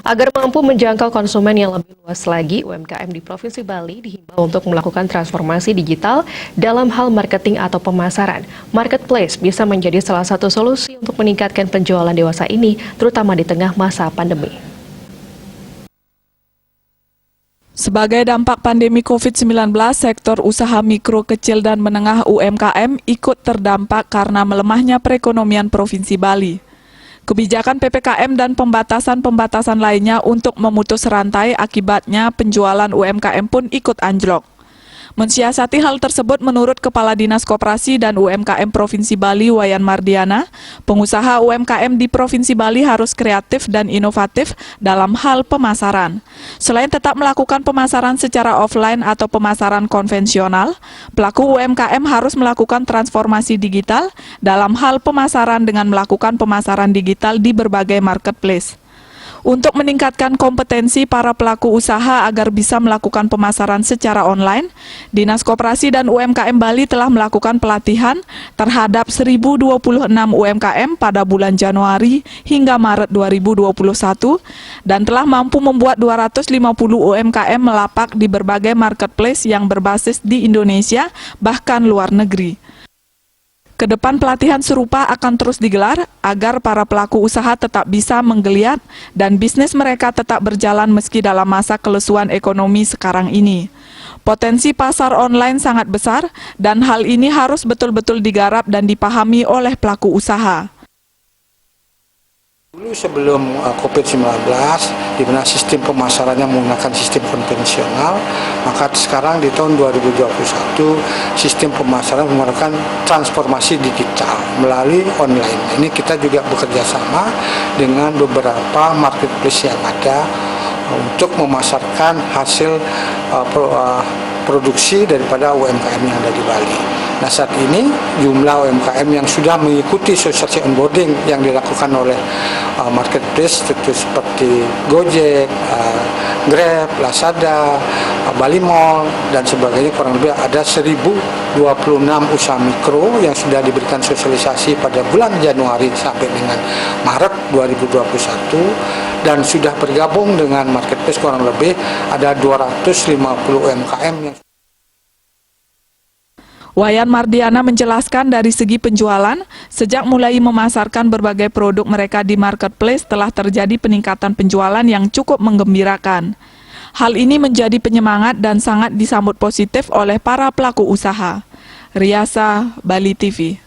Agar mampu menjangkau konsumen yang lebih luas lagi, UMKM di Provinsi Bali dihimbau untuk melakukan transformasi digital dalam hal marketing atau pemasaran. Marketplace bisa menjadi salah satu solusi untuk meningkatkan penjualan dewasa ini, terutama di tengah masa pandemi. Sebagai dampak pandemi COVID-19, sektor usaha mikro, kecil, dan menengah UMKM ikut terdampak karena melemahnya perekonomian Provinsi Bali. Kebijakan PPKM dan pembatasan-pembatasan lainnya untuk memutus rantai akibatnya penjualan UMKM pun ikut anjlok. Mensiasati hal tersebut menurut Kepala Dinas Koperasi dan UMKM Provinsi Bali Wayan Mardiana, pengusaha UMKM di Provinsi Bali harus kreatif dan inovatif dalam hal pemasaran. Selain tetap melakukan pemasaran secara offline atau pemasaran konvensional, pelaku UMKM harus melakukan transformasi digital dalam hal pemasaran dengan melakukan pemasaran digital di berbagai marketplace. Untuk meningkatkan kompetensi para pelaku usaha agar bisa melakukan pemasaran secara online, Dinas Koperasi dan UMKM Bali telah melakukan pelatihan terhadap 1.026 UMKM pada bulan Januari hingga Maret 2021 dan telah mampu membuat 250 UMKM melapak di berbagai marketplace yang berbasis di Indonesia bahkan luar negeri. Kedepan pelatihan serupa akan terus digelar agar para pelaku usaha tetap bisa menggeliat dan bisnis mereka tetap berjalan meski dalam masa kelesuan ekonomi sekarang ini. Potensi pasar online sangat besar dan hal ini harus betul-betul digarap dan dipahami oleh pelaku usaha. Dulu sebelum COVID-19, di mana sistem pemasarannya menggunakan sistem konvensional, maka sekarang di tahun 2021, sistem pemasaran menggunakan transformasi digital melalui online. Ini kita juga bekerja sama dengan beberapa marketplace yang ada untuk memasarkan hasil produksi daripada UMKM yang ada di Bali. Nah, saat ini jumlah UMKM yang sudah mengikuti sosialisasi onboarding yang dilakukan oleh marketplace seperti Gojek, Grab, Lazada, Bali Mall, dan sebagainya, kurang lebih ada 1.026 usaha mikro yang sudah diberikan sosialisasi pada bulan Januari sampai dengan Maret 2021 dan sudah bergabung dengan marketplace kurang lebih ada 250 UMKM yang Wayan Mardiana menjelaskan dari segi penjualan, sejak mulai memasarkan berbagai produk mereka di marketplace telah terjadi peningkatan penjualan yang cukup menggembirakan. Hal ini menjadi penyemangat dan sangat disambut positif oleh para pelaku usaha. Riasa, Bali TV.